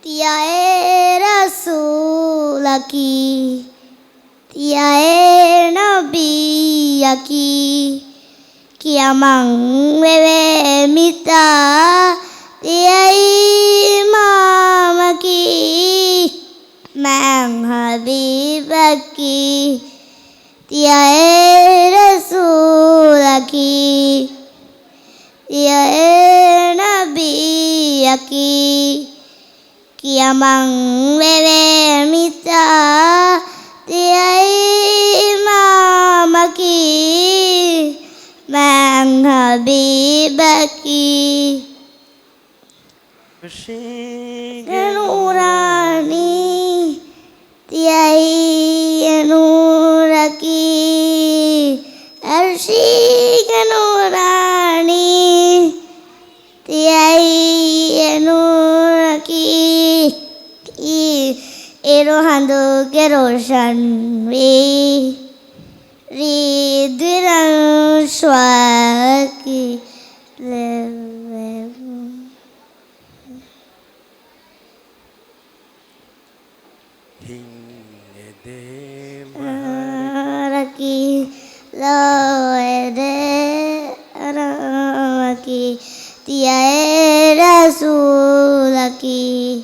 Tiae Rasul aquí, Tiae Nabi aquí, Kiamang bebe mita, Tiae Imam aquí, Mang Habib aquí, Tiae Rasul aquí, Tiae Nabi aquí. Kiamang bebe mita, Tiae Imam aquí, Mang Habib aquí. Nurani, Tiae Nur aquí, Arshik Nurani, Tiae Nur aquí. Erohando ke roshan Ridran swaki Maraki loede Ramaki Tiae Rasul aquí,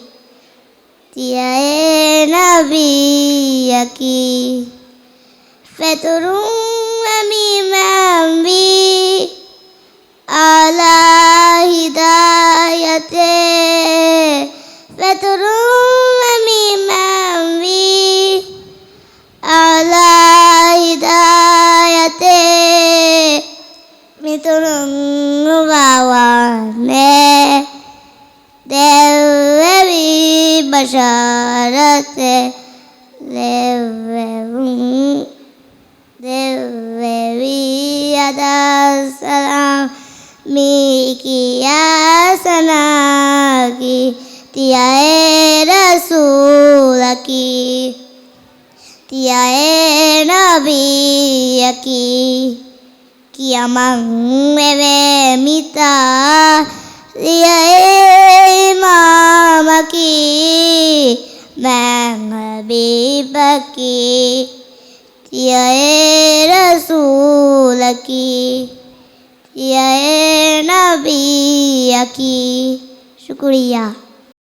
Tiae Nabi aquí, Feturum Amimambi ala hidayate, Feturum Amimambi ala hidayate, Miturung bawane Dewi basharate Dewi ada salam Miki asanaki Tiae Rasul aquí, Tiae Nabi aquí, Kiamang bebe mita, Tiae Imam aquí, Mang Habib aquí, Tiae Rasul aquí, Tiae Nabi aquí. शुक्रिया.